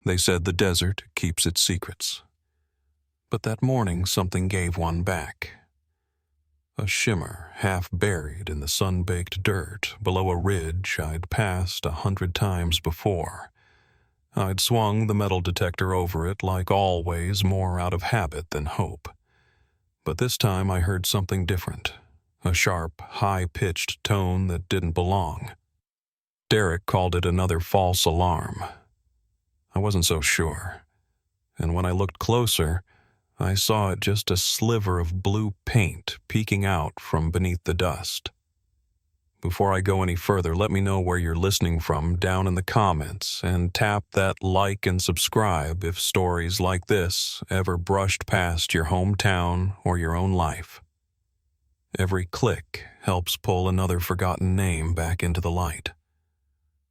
They said the desert keeps its secrets. But that morning something gave one back. A shimmer half buried in the sun-baked dirt below a ridge I'd passed 100 times before. I'd swung the metal detector over it like always, more out of habit than hope. But this time I heard something different, a sharp, high-pitched tone that didn't belong. Derek called it another false alarm. I wasn't so sure, and when I looked closer, I saw it just a sliver of blue paint peeking out from beneath the dust. Before I go any further, let me know where you're listening from down in the comments, and tap that like and subscribe if stories like this ever brushed past your hometown or your own life. Every click helps pull another forgotten name back into the light.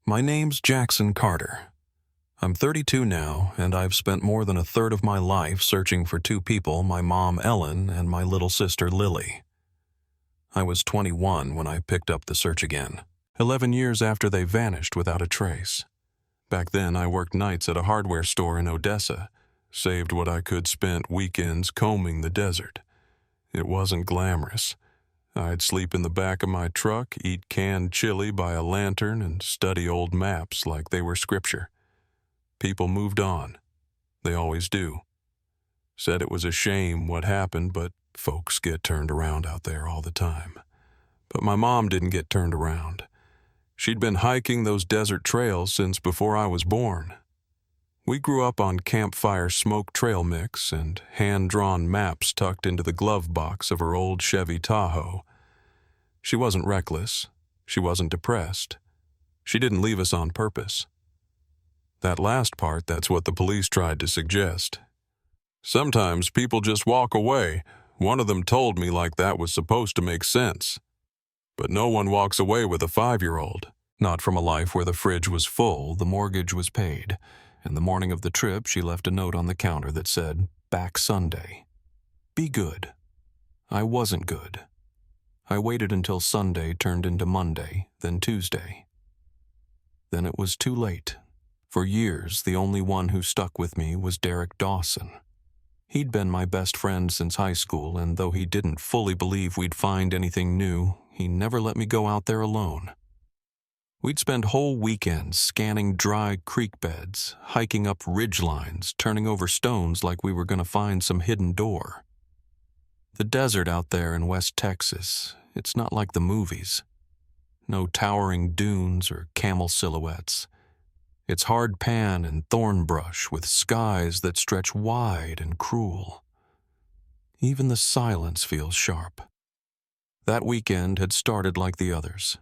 My name's Jackson Carter. I'm 32 now, and I've spent more than a third of my life searching for two people, my mom Ellen and my little sister Lily. I was 21 when I picked up the search again, 11 years after they vanished without a trace. Back then I worked nights at a hardware store in Odessa, saved what I could spent weekends combing the desert. It wasn't glamorous. I'd sleep in the back of my truck, eat canned chili by a lantern, and study old maps like they were scripture. People moved on. They always do. Said it was a shame what happened, but folks get turned around out there all the time. But my mom didn't get turned around. She'd been hiking those desert trails since before I was born. We grew up on campfire smoke trail mix and hand-drawn maps tucked into the glove box of her old Chevy Tahoe. She wasn't reckless. She wasn't depressed. She didn't leave us on purpose. That last part, that's what the police tried to suggest. Sometimes people just walk away. One of them told me like that was supposed to make sense. But no one walks away with a 5-year-old. Not from a life where the fridge was full, the mortgage was paid, and the morning of the trip she left a note on the counter that said, "Back Sunday. Be good." I wasn't good. I waited until Sunday turned into Monday, then Tuesday. Then it was too late. For years, the only one who stuck with me was Derek Dawson. He'd been my best friend since high school, and though he didn't fully believe we'd find anything new, he never let me go out there alone. We'd spend whole weekends scanning dry creek beds, hiking up ridge lines, turning over stones like we were going to find some hidden door. The desert out there in West Texas, it's not like the movies. No towering dunes or camel silhouettes. It's hard pan and thorn brush with skies that stretch wide and cruel. Even the silence feels sharp. That weekend had started like the others.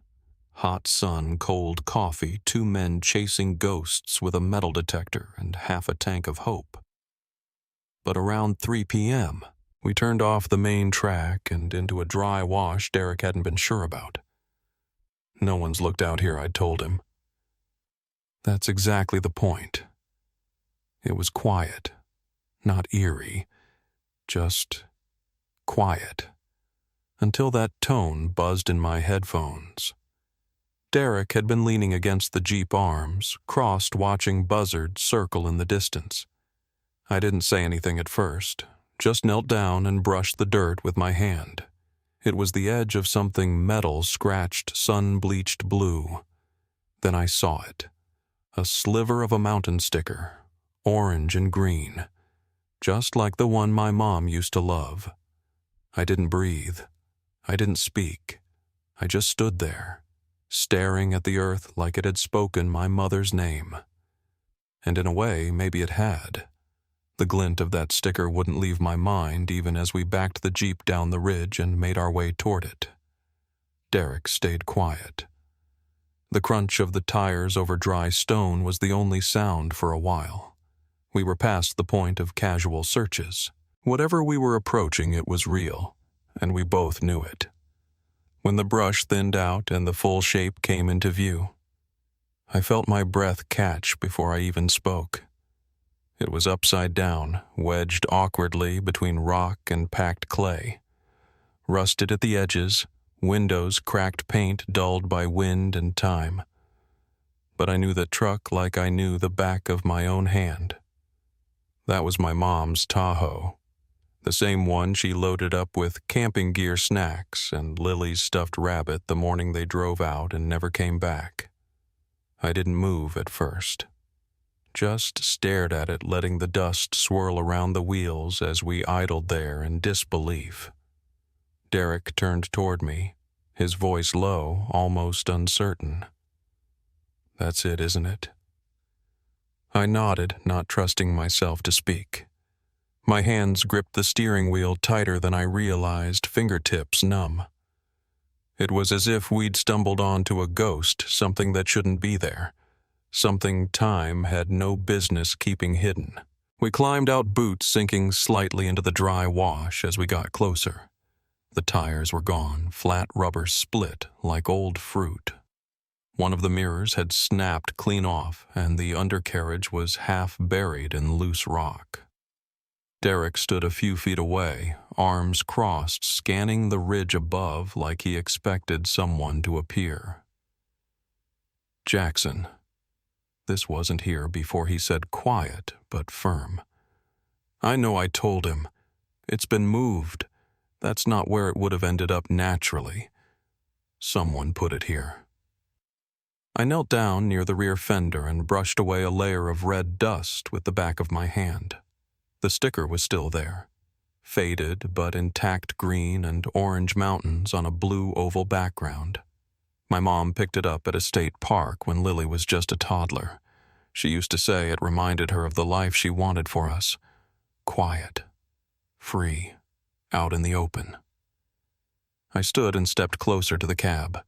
Hot sun, cold coffee, 2 men chasing ghosts with a metal detector and half a tank of hope. But around 3 p.m., we turned off the main track and into a dry wash Derek hadn't been sure about. "No one's looked out here," I'd told him. That's exactly the point. It was quiet, not eerie, just quiet, until that tone buzzed in my headphones. Derek had been leaning against the Jeep arms, crossed watching buzzards circle in the distance. I didn't say anything at first, just knelt down and brushed the dirt with my hand. It was the edge of something metal scratched sun-bleached blue. Then I saw it. A sliver of a mountain sticker, orange and green, just like the one my mom used to love. I didn't breathe. I didn't speak. I just stood there, staring at the earth like it had spoken my mother's name. And in a way, maybe it had. The glint of that sticker wouldn't leave my mind even as we backed the Jeep down the ridge and made our way toward it. Derek stayed quiet. The crunch of the tires over dry stone was the only sound for a while. We were past the point of casual searches. Whatever we were approaching, it was real, and we both knew it. When the brush thinned out and the full shape came into view, I felt my breath catch before I even spoke. It was upside down, wedged awkwardly between rock and packed clay. Rusted at the edges, windows cracked paint dulled by wind and time. but I knew the truck like I knew the back of my own hand. That was my mom's Tahoe, the same one she loaded up with camping gear snacks and Lily's stuffed rabbit the morning they drove out and never came back. I didn't move at first. Just stared at it, letting the dust swirl around the wheels as we idled there in disbelief. Derek turned toward me, his voice low, almost uncertain. "That's it, isn't it?" I nodded, not trusting myself to speak. My hands gripped the steering wheel tighter than I realized, fingertips numb. It was as if we'd stumbled onto a ghost, something that shouldn't be there. Something time had no business keeping hidden. We climbed out, boots sinking slightly into the dry wash as we got closer. The tires were gone, flat rubber split like old fruit. One of the mirrors had snapped clean off, and the undercarriage was half buried in loose rock. Derek stood a few feet away, arms crossed, scanning the ridge above like he expected someone to appear. "Jackson." This wasn't here before he said quiet but firm. "I know I told him. It's been moved. That's not where it would have ended up naturally. Someone put it here." I knelt down near the rear fender and brushed away a layer of red dust with the back of my hand. The sticker was still there, faded but intact green and orange mountains on a blue oval background. My mom picked it up at a state park when Lily was just a toddler. She used to say it reminded her of the life she wanted for us. Quiet, free, out in the open. I stood and stepped closer to the cab.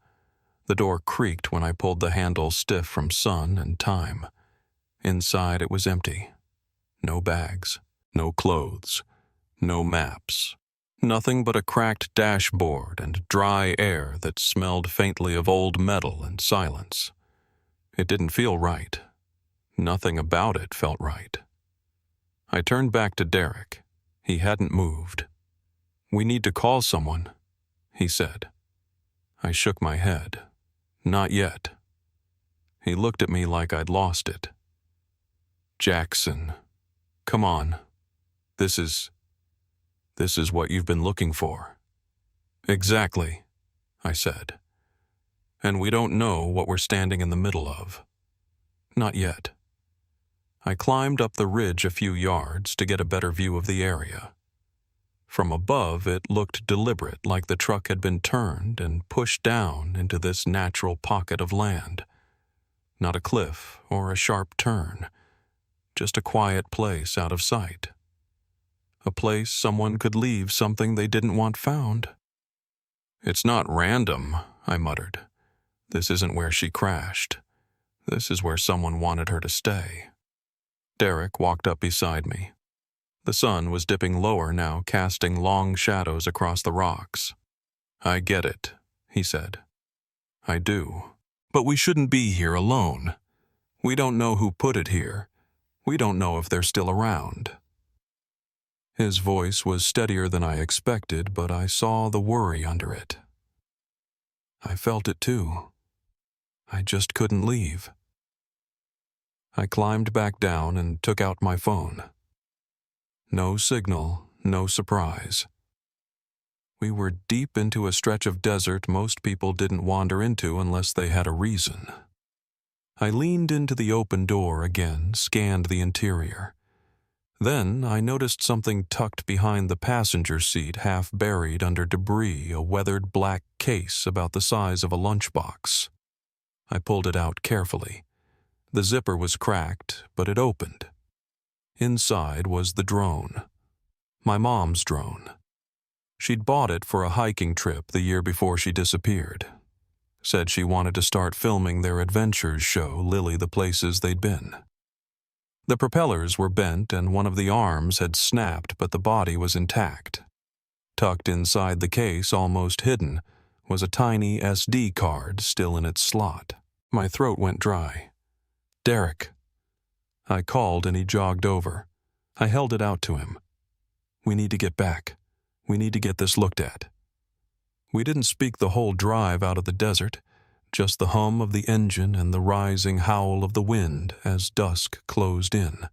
The door creaked when I pulled the handle stiff from sun and time. Inside it was empty. No bags, no clothes, no maps. Nothing but a cracked dashboard and dry air that smelled faintly of old metal and silence. It didn't feel right. Nothing about it felt right. I turned back to Derek. He hadn't moved. "We need to call someone," he said. I shook my head. "Not yet." He looked at me like I'd lost it. "Jackson, come on. This is what you've been looking for." "Exactly," I said. "And we don't know what we're standing in the middle of. Not yet." I climbed up the ridge a few yards to get a better view of the area. From above, it looked deliberate, like the truck had been turned and pushed down into this natural pocket of land. Not a cliff or a sharp turn, just a quiet place out of sight. A place someone could leave something they didn't want found. "It's not random," I muttered. "This isn't where she crashed. This is where someone wanted her to stay." Derek walked up beside me. The sun was dipping lower now, casting long shadows across the rocks. "I get it," he said. "I do. But we shouldn't be here alone. We don't know who put it here. We don't know if they're still around." His voice was steadier than I expected, but I saw the worry under it. I felt it too. I just couldn't leave. I climbed back down and took out my phone. No signal, no surprise. We were deep into a stretch of desert most people didn't wander into unless they had a reason. I leaned into the open door again, scanned the interior. Then I noticed something tucked behind the passenger seat, half buried under debris, a weathered black case about the size of a lunchbox. I pulled it out carefully. The zipper was cracked, but it opened. Inside was the drone. My mom's drone. She'd bought it for a hiking trip the year before she disappeared. Said she wanted to start filming their adventures, show Lily the places they'd been. The propellers were bent and one of the arms had snapped, but the body was intact. Tucked inside the case, almost hidden, was a tiny SD card still in its slot. My throat went dry. "Derek." I called and he jogged over. I held it out to him. "We need to get back. We need to get this looked at." We didn't speak the whole drive out of the desert. just the hum of the engine and the rising howl of the wind as dusk closed in.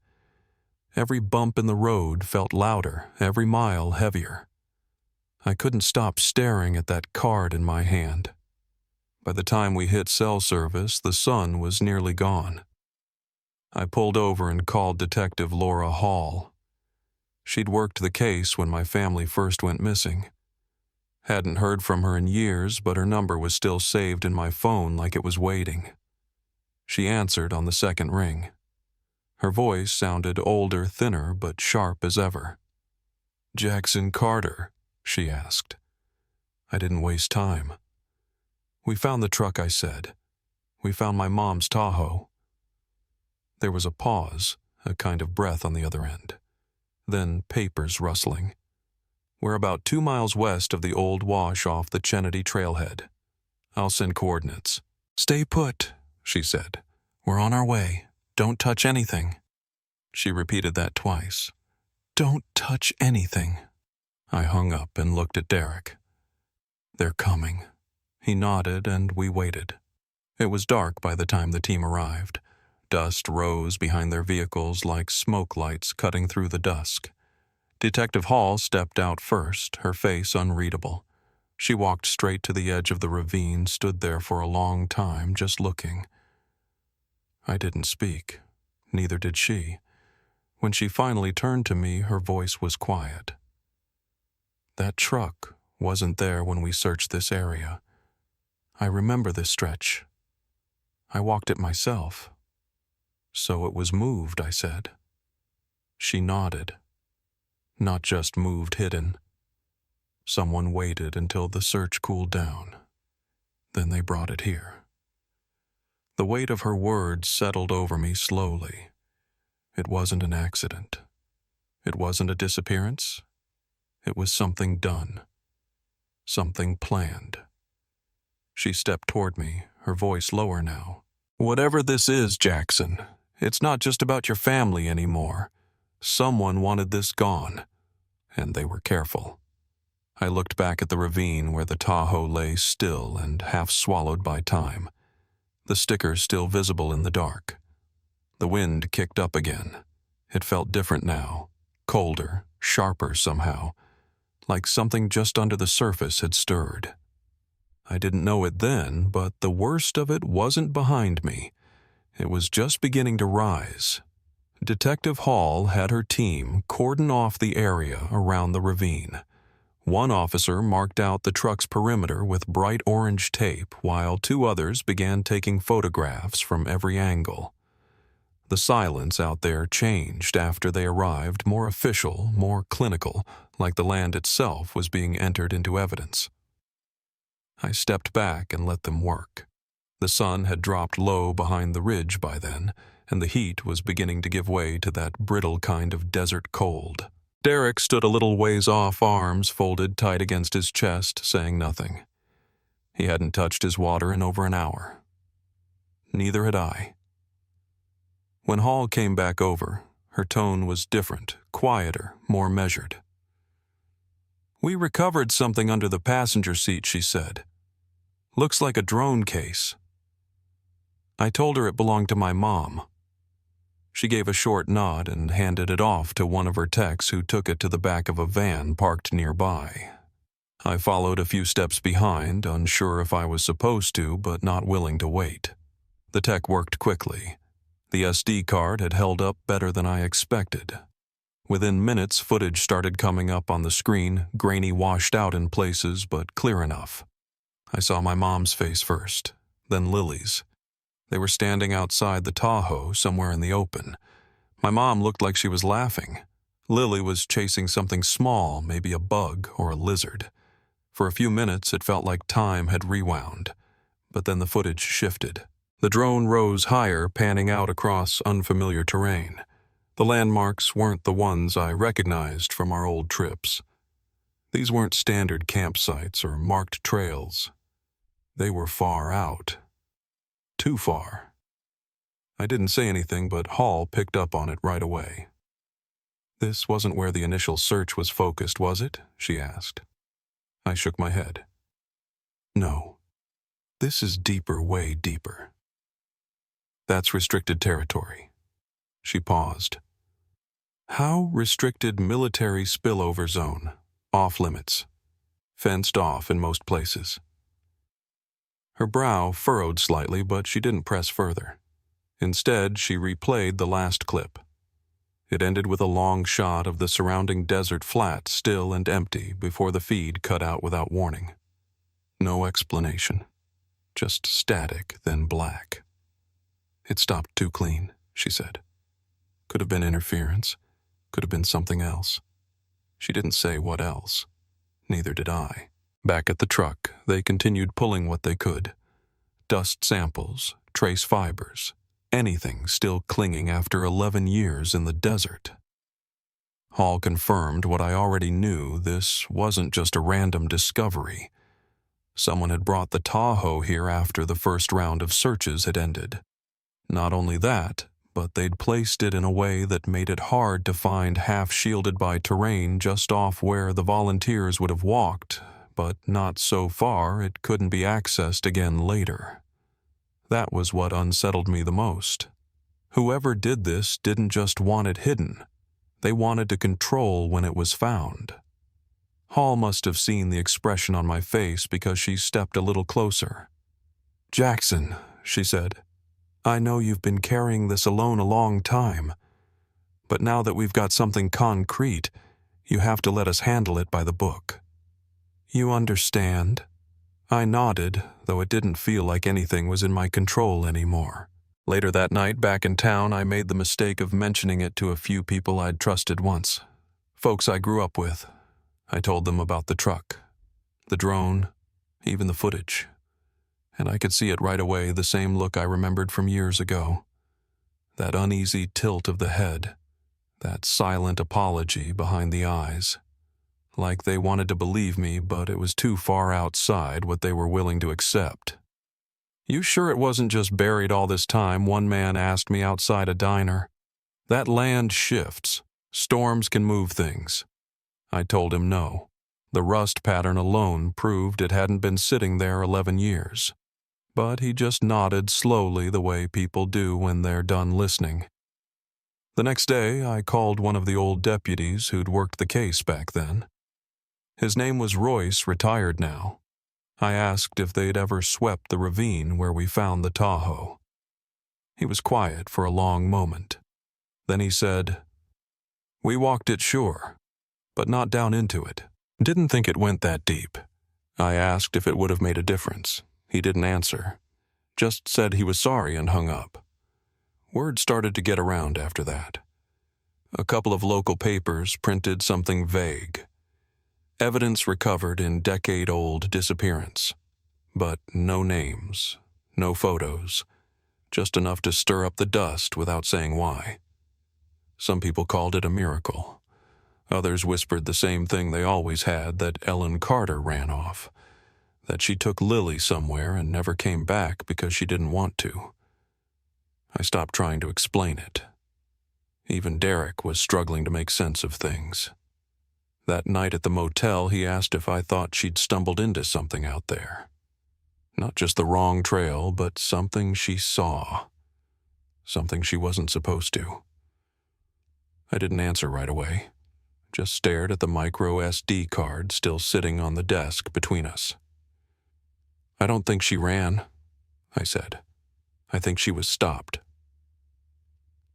Every bump in the road felt louder, every mile heavier. I couldn't stop staring at that card in my hand. By the time we hit cell service, the sun was nearly gone. I pulled over and called Detective Laura Hall. She'd worked the case when my family first went missing. Hadn't heard from her in years, but her number was still saved in my phone like it was waiting. She answered on the second ring. Her voice sounded older, thinner, but sharp as ever. "Jackson Carter?" she asked. I didn't waste time. "We found the truck," I said. "We found my mom's Tahoe." There was a pause, a kind of breath on the other end. Then papers rustling. "We're about 2 miles west of the old wash off the Chenedy trailhead. I'll send coordinates." "Stay put," she said. "We're on our way. Don't touch anything." She repeated that twice. "Don't touch anything." I hung up and looked at Derek. "They're coming." He nodded and we waited. It was dark by the time the team arrived. Dust rose behind their vehicles like smoke lights cutting through the dusk. Detective Hall stepped out first, her face unreadable. She walked straight to the edge of the ravine, stood there for a long time, just looking. I didn't speak. Neither did she. When she finally turned to me, her voice was quiet. "That truck wasn't there when we searched this area. I remember this stretch. I walked it myself." "So it was moved," I said. She nodded. "Not just moved hidden. Someone waited until the search cooled down. Then they brought it here." The weight of her words settled over me slowly. It wasn't an accident. It wasn't a disappearance. It was something done. Something planned. She stepped toward me, her voice lower now. "Whatever this is, Jackson, it's not just about your family anymore. Someone wanted this gone, and they were careful." I looked back at the ravine where the Tahoe lay still and half swallowed by time, the sticker still visible in the dark. The wind kicked up again. It felt different now, colder, sharper somehow, like something just under the surface had stirred. I didn't know it then, but the worst of it wasn't behind me. It was just beginning to rise. Detective Hall had her team cordon off the area around the ravine. One officer marked out the truck's perimeter with bright orange tape, while 2 others began taking photographs from every angle. The silence out there changed after they arrived, more official, more clinical, like the land itself was being entered into evidence. I stepped back and let them work. The sun had dropped low behind the ridge by then, and the heat was beginning to give way to that brittle kind of desert cold. Derek stood a little ways off, arms folded tight against his chest, saying nothing. He hadn't touched his water in over an hour. Neither had I. When Hall came back over, her tone was different, quieter, more measured. "We recovered something under the passenger seat," she said. "Looks like a drone case." I told her it belonged to my mom. She gave a short nod and handed it off to one of her techs, who took it to the back of a van parked nearby. I followed a few steps behind, unsure if I was supposed to, but not willing to wait. The tech worked quickly. The SD card had held up better than I expected. Within minutes, footage started coming up on the screen, grainy, washed out in places, but clear enough. I saw my mom's face first, then Lily's. They were standing outside the Tahoe, somewhere in the open. My mom looked like she was laughing. Lily was chasing something small, maybe a bug or a lizard. For a few minutes, it felt like time had rewound. But then the footage shifted. The drone rose higher, panning out across unfamiliar terrain. The landmarks weren't the ones I recognized from our old trips. These weren't standard campsites or marked trails. They were far out. Too far. I didn't say anything, but Hall picked up on it right away. "This wasn't where the initial search was focused, was it?" she asked. I shook my head. "No." This is deeper, way deeper. That's restricted territory. She paused. How restricted military spillover zone, off limits, fenced off in most places. Her brow furrowed slightly, but she didn't press further. Instead, she replayed the last clip. It ended with a long shot of the surrounding desert flat, still and empty, before the feed cut out without warning. No explanation. Just static, then black. It stopped too clean, she said. Could have been interference. Could have been something else. She didn't say what else. Neither did I. Back at the truck, they continued pulling what they could. Dust samples, trace fibers, anything still clinging after 11 years in the desert. Hall confirmed what I already knew. This wasn't just a random discovery. Someone had brought the Tahoe here after the first round of searches had ended. Not only that, but they'd placed it in a way that made it hard to find, half shielded by terrain just off where the volunteers would have walked, but not so far it couldn't be accessed again later. That was what unsettled me the most. Whoever did this didn't just want it hidden. They wanted to control when it was found. Hall must have seen the expression on my face because she stepped a little closer. "Jackson," she said, "I know you've been carrying this alone a long time, but now that we've got something concrete, you have to let us handle it by the book. You understand?" I nodded, though it didn't feel like anything was in my control anymore. Later that night, back in town, I made the mistake of mentioning it to a few people I'd trusted once. Folks I grew up with. I told them about the truck, the drone, even the footage. And I could see it right away, the same look I remembered from years ago. That uneasy tilt of the head, that silent apology behind the eyes. Like they wanted to believe me, but it was too far outside what they were willing to accept. "You sure it wasn't just buried all this time?" one man asked me outside a diner. "That land shifts. Storms can move things." I told him no. The rust pattern alone proved it hadn't been sitting there 11 years. But he just nodded slowly, the way people do when they're done listening. The next day, I called one of the old deputies who'd worked the case back then. His name was Royce, retired now. I asked if they'd ever swept the ravine where we found the Tahoe. He was quiet for a long moment. Then he said, "We walked it, sure, but not down into it. Didn't think it went that deep." I asked if it would have made a difference. He didn't answer. Just said he was sorry and hung up. Word started to get around after that. A couple of local papers printed something vague. Evidence recovered in decade-old disappearance. But no names, no photos, just enough to stir up the dust without saying why. Some people called it a miracle. Others whispered the same thing they always had, that Ellen Carter ran off, that she took Lily somewhere and never came back because she didn't want to. I stopped trying to explain it. Even Derek was struggling to make sense of things. That night at the motel, he asked if I thought she'd stumbled into something out there. Not just the wrong trail, but something she saw. Something she wasn't supposed to. I didn't answer right away. Just stared at the micro SD card still sitting on the desk between us. "I don't think she ran," I said. "I think she was stopped."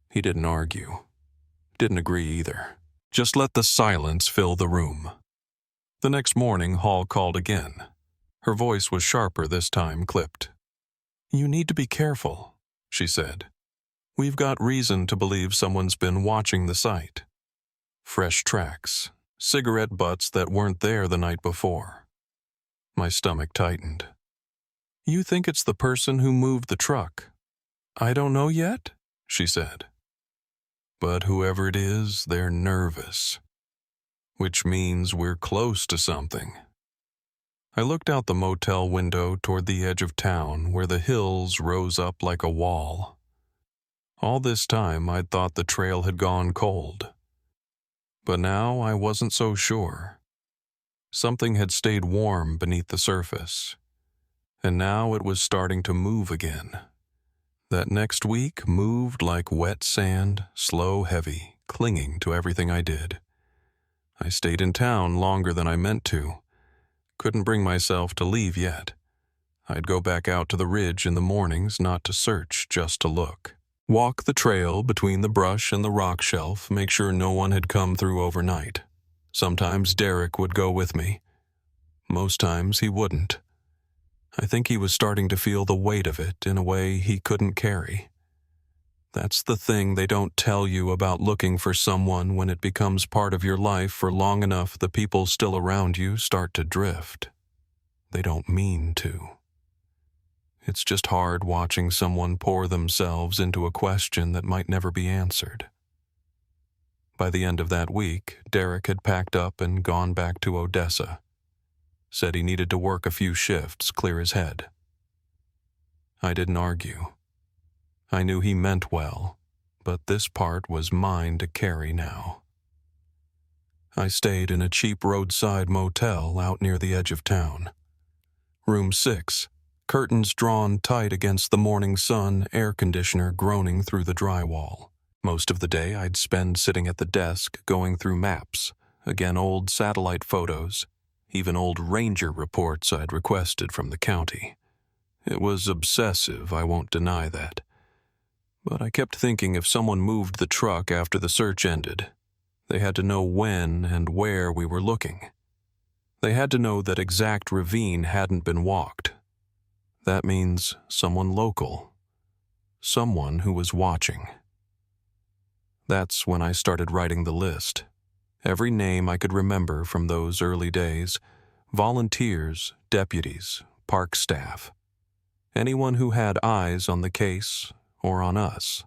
He didn't argue. Didn't agree either. Just let the silence fill the room. The next morning, Hall called again. Her voice was sharper this time, clipped. "You need to be careful," she said. "We've got reason to believe someone's been watching the site. Fresh tracks, cigarette butts that weren't there the night before." My stomach tightened. "You think it's the person who moved the truck?" "I don't know yet," she said. "But whoever it is, they're nervous. Which means we're close to something." I looked out the motel window toward the edge of town where the hills rose up like a wall. All this time I'd thought the trail had gone cold. But now I wasn't so sure. Something had stayed warm beneath the surface. and now it was starting to move again. That next week moved like wet sand, slow, heavy, clinging to everything I did. I stayed in town longer than I meant to. Couldn't bring myself to leave yet. I'd go back out to the ridge in the mornings, not to search, just to look. Walk the trail between the brush and the rock shelf, make sure no one had come through overnight. Sometimes Derek would go with me. Most times he wouldn't. I think he was starting to feel the weight of it in a way he couldn't carry. That's the thing they don't tell you about looking for someone when it becomes part of your life for long enough the people still around you start to drift. They don't mean to. It's just hard watching someone pour themselves into a question that might never be answered. By the end of that week, Derek had packed up and gone back to Odessa. Said he needed to work a few shifts, clear his head. I didn't argue. I knew he meant well, but this part was mine to carry now. I stayed in a cheap roadside motel out near the edge of town. Room 6, curtains drawn tight against the morning sun, air conditioner groaning through the drywall. Most of the day I'd spend sitting at the desk going through maps, again old satellite photos, even old ranger reports I'd requested from the county. It was obsessive, I won't deny that. But I kept thinking if someone moved the truck after the search ended, they had to know when and where we were looking. They had to know that exact ravine hadn't been walked. That means someone local. Someone who was watching. That's when I started writing the list. Every name I could remember from those early days, volunteers, deputies, park staff, anyone who had eyes on the case or on us.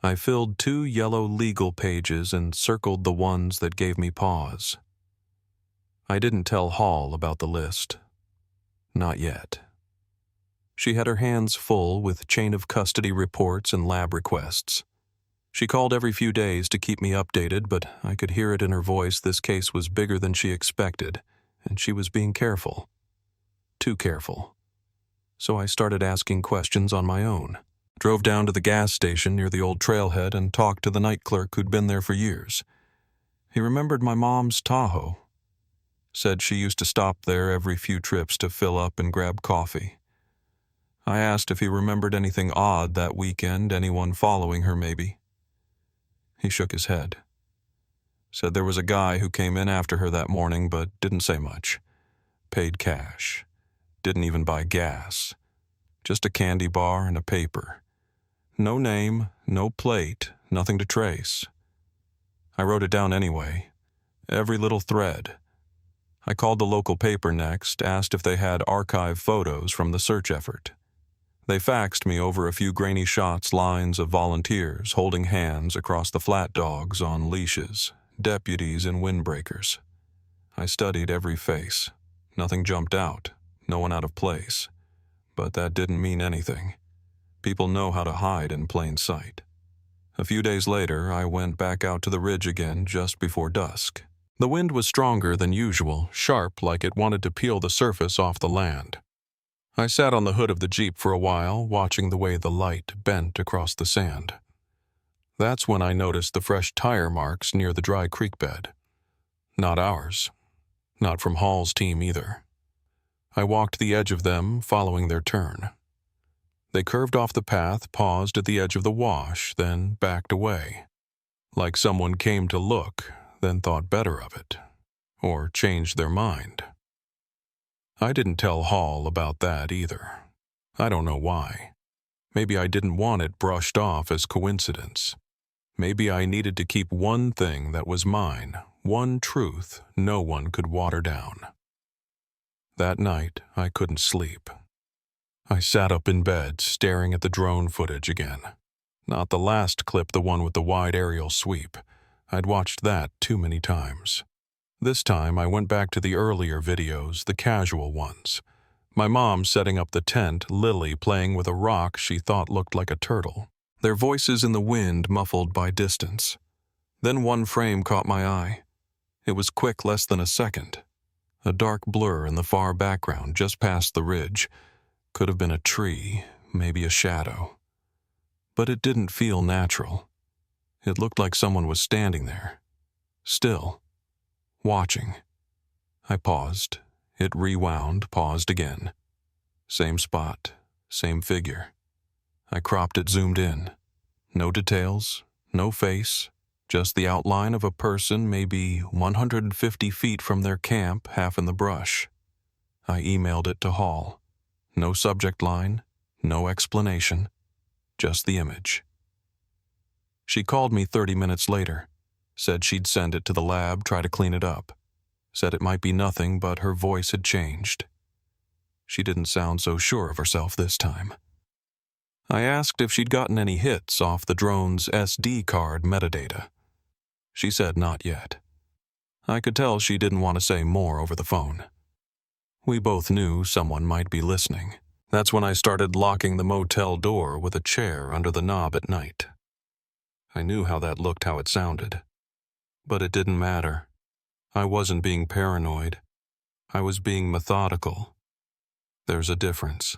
I filled 2 yellow legal pages and circled the ones that gave me pause. I didn't tell Hall about the list. Not yet. She had her hands full with chain of custody reports and lab requests. She called every few days to keep me updated, but I could hear it in her voice this case was bigger than she expected, and she was being careful. Too careful. So I started asking questions on my own. Drove down to the gas station near the old trailhead and talked to the night clerk who'd been there for years. He remembered my mom's Tahoe. Said she used to stop there every few trips to fill up and grab coffee. I asked if he remembered anything odd that weekend, anyone following her maybe. He shook his head. Said there was a guy who came in after her that morning but didn't say much. Paid cash. Didn't even buy gas. Just a candy bar and a paper. No name, no plate, nothing to trace. I wrote it down anyway. Every little thread. I called the local paper next, asked if they had archive photos from the search effort. They faxed me over a few grainy shots, lines of volunteers holding hands across the flat dogs on leashes, deputies in windbreakers. I studied every face. Nothing jumped out, no one out of place. But that didn't mean anything. People know how to hide in plain sight. A few days later, I went back out to the ridge again just before dusk. The wind was stronger than usual, sharp like it wanted to peel the surface off the land. I sat on the hood of the Jeep for a while, watching the way the light bent across the sand. That's when I noticed the fresh tire marks near the dry creek bed. Not ours. Not from Hall's team either. I walked the edge of them, following their turn. They curved off the path, paused at the edge of the wash, then backed away. Like someone came to look, then thought better of it. Or changed their mind. I didn't tell Hall about that either. I don't know why. Maybe I didn't want it brushed off as coincidence. Maybe I needed to keep one thing that was mine, one truth no one could water down. That night, I couldn't sleep. I sat up in bed, staring at the drone footage again. Not the last clip, the one with the wide aerial sweep. I'd watched that too many times. This time, I went back to the earlier videos, the casual ones. My mom setting up the tent, Lily playing with a rock she thought looked like a turtle. Their voices in the wind muffled by distance. Then one frame caught my eye. It was quick, less than a second. A dark blur in the far background just past the ridge. Could have been a tree, maybe a shadow. But it didn't feel natural. It looked like someone was standing there, still, watching. I paused. It rewound, paused again. Same spot, same figure. I cropped it, zoomed in. No details, no face, just the outline of a person maybe 150 feet from their camp, half in the brush. I emailed it to Hall. No subject line, no explanation, just the image. She called me 30 minutes later, said she'd send it to the lab, try to clean it up. Said it might be nothing, but her voice had changed. She didn't sound so sure of herself this time. I asked if she'd gotten any hits off the drone's SD card metadata. She said not yet. I could tell she didn't want to say more over the phone. We both knew someone might be listening. That's when I started locking the motel door with a chair under the knob at night. I knew how that looked, how it sounded. But it didn't matter. I wasn't being paranoid. I was being methodical. There's a difference.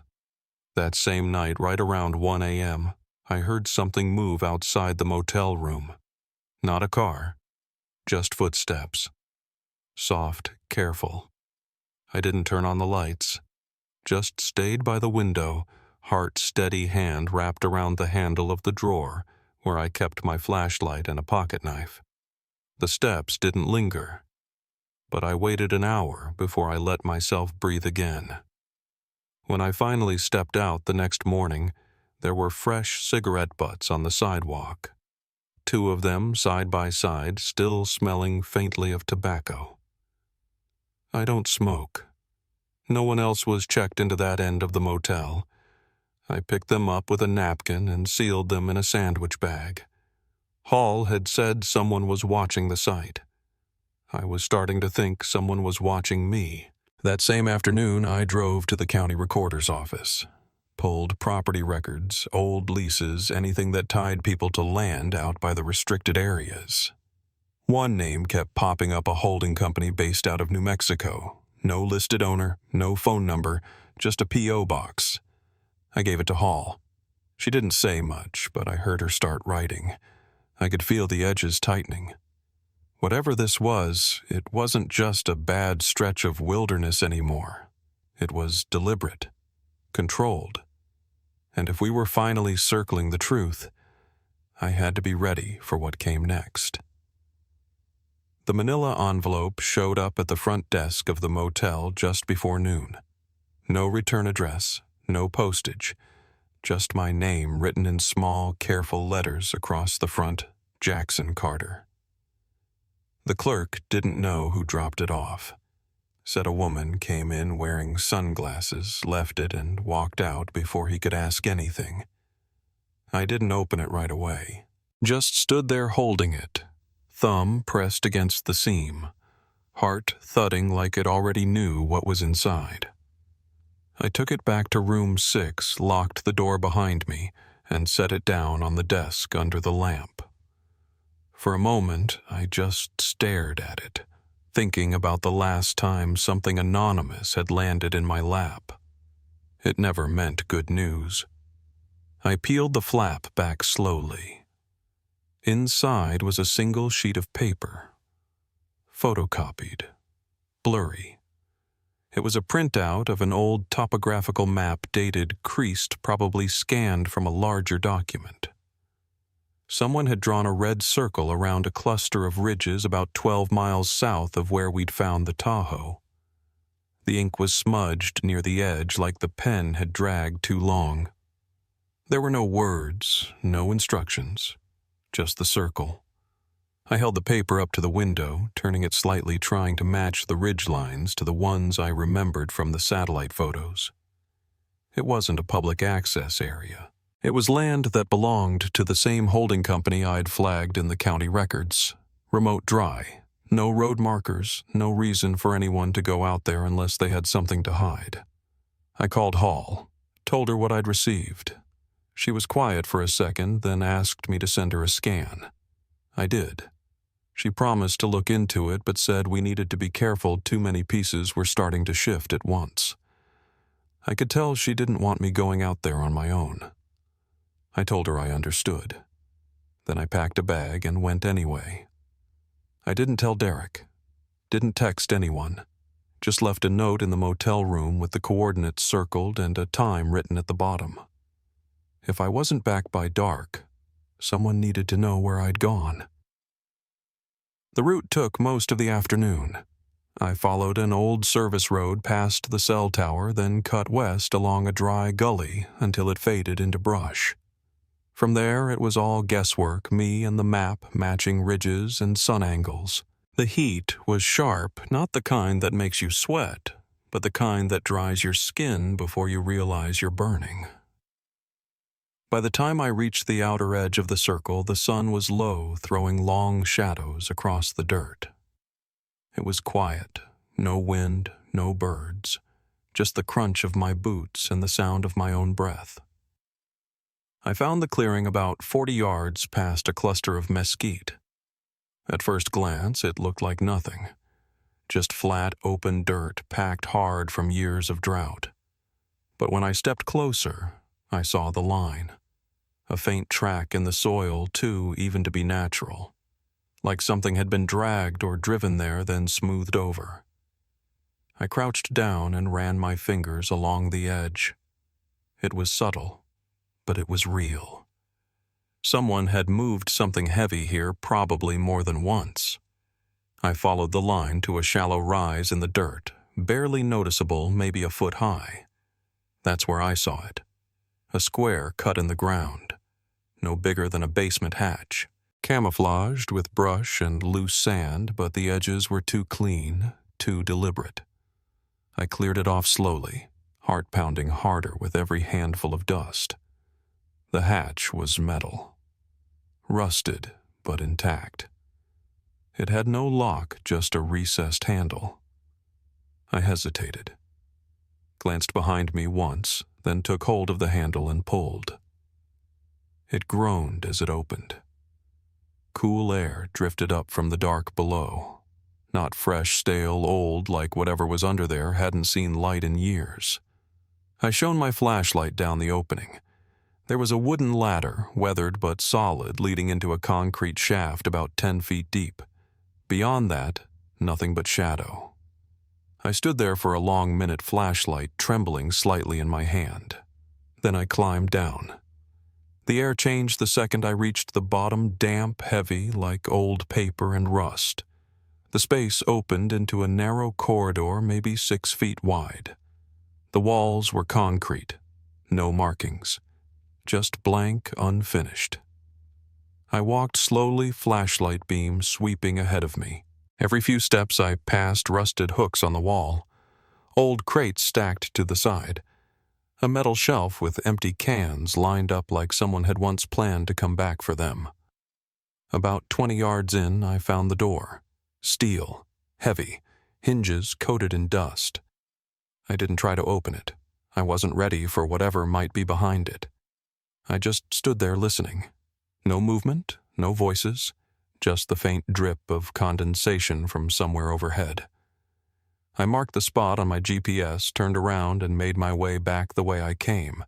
That same night, right around 1 a.m., I heard something move outside the motel room. Not a car, just footsteps. Soft, careful. I didn't turn on the lights, just stayed by the window, heart-steady hand wrapped around the handle of the drawer where I kept my flashlight and a pocket knife. The steps didn't linger, but I waited an hour before I let myself breathe again. When I finally stepped out the next morning, there were fresh cigarette butts on the sidewalk. 2 of them side by side, still smelling faintly of tobacco. I don't smoke. No one else was checked into that end of the motel. I picked them up with a napkin and sealed them in a sandwich bag. Hall had said someone was watching the site. I was starting to think someone was watching me. That same afternoon, I drove to the county recorder's office. Pulled property records, old leases, anything that tied people to land out by the restricted areas. One name kept popping up, a holding company based out of New Mexico. No listed owner, no phone number, just a P.O. box. I gave it to Hall. She didn't say much, but I heard her start writing. I could feel the edges tightening. Whatever this was, it wasn't just a bad stretch of wilderness anymore. It was deliberate, controlled. And if we were finally circling the truth, I had to be ready for what came next. The manila envelope showed up at the front desk of the motel just before noon. No return address, no postage, just my name written in small, careful letters across the front, Jackson Carter. The clerk didn't know who dropped it off. Said a woman came in wearing sunglasses, left it, and walked out before he could ask anything. I didn't open it right away. Just stood there holding it, thumb pressed against the seam, heart thudding like it already knew what was inside. I took it back to room 6, locked the door behind me, and set it down on the desk under the lamp. For a moment, I just stared at it, thinking about the last time something anonymous had landed in my lap. It never meant good news. I peeled the flap back slowly. Inside was a single sheet of paper. Photocopied. Blurry. It was a printout of an old topographical map dated, creased, probably scanned from a larger document. Someone had drawn a red circle around a cluster of ridges about 12 miles south of where we'd found the Tahoe. The ink was smudged near the edge like the pen had dragged too long. There were no words, no instructions, just the circle. I held the paper up to the window, turning it slightly, trying to match the ridge lines to the ones I remembered from the satellite photos. It wasn't a public access area. It was land that belonged to the same holding company I'd flagged in the county records. Remote dry. No road markers, no reason for anyone to go out there unless they had something to hide. I called Hall, told her what I'd received. She was quiet for a second, then asked me to send her a scan. I did. She promised to look into it, but said we needed to be careful too many pieces were starting to shift at once. I could tell she didn't want me going out there on my own. I told her I understood. Then I packed a bag and went anyway. I didn't tell Derek, didn't text anyone, just left a note in the motel room with the coordinates circled and a time written at the bottom. If I wasn't back by dark, someone needed to know where I'd gone. The route took most of the afternoon. I followed an old service road past the cell tower, then cut west along a dry gully until it faded into brush. From there, it was all guesswork, me and the map matching ridges and sun angles. The heat was sharp, not the kind that makes you sweat, but the kind that dries your skin before you realize you're burning. By the time I reached the outer edge of the circle, the sun was low, throwing long shadows across the dirt. It was quiet, no wind, no birds, just the crunch of my boots and the sound of my own breath. I found the clearing about 40 yards past a cluster of mesquite. At first glance, it looked like nothing, just flat, open dirt packed hard from years of drought. But when I stepped closer, I saw the line. A faint track in the soil, too even to be natural, like something had been dragged or driven there, then smoothed over. I crouched down and ran my fingers along the edge. It was subtle, but it was real. Someone had moved something heavy here, probably more than once. I followed the line to a shallow rise in the dirt, barely noticeable, maybe a foot high. That's where I saw it. A square cut in the ground, no bigger than a basement hatch, camouflaged with brush and loose sand, but the edges were too clean, too deliberate. I cleared it off slowly, heart pounding harder with every handful of dust. The hatch was metal, rusted but intact. It had no lock, just a recessed handle. I hesitated, glanced behind me once, then took hold of the handle and pulled. It groaned as it opened. Cool air drifted up from the dark below. Not fresh, stale, old, like whatever was under there hadn't seen light in years. I shone my flashlight down the opening. There was a wooden ladder, weathered but solid, leading into a concrete shaft about 10 feet deep. Beyond that, nothing but shadow. I stood there for a long minute, flashlight trembling slightly in my hand. Then I climbed down. The air changed the second I reached the bottom, damp, heavy, like old paper and rust. The space opened into a narrow corridor, maybe 6 feet wide. The walls were concrete, no markings, just blank, unfinished. I walked slowly, flashlight beam sweeping ahead of me. Every few steps I passed rusted hooks on the wall, old crates stacked to the side, a metal shelf with empty cans lined up like someone had once planned to come back for them. About 20 yards in, I found the door. Steel, heavy, hinges coated in dust. I didn't try to open it. I wasn't ready for whatever might be behind it. I just stood there listening. No movement, no voices, just the faint drip of condensation from somewhere overhead. I marked the spot on my GPS, turned around, and made my way back the way I came.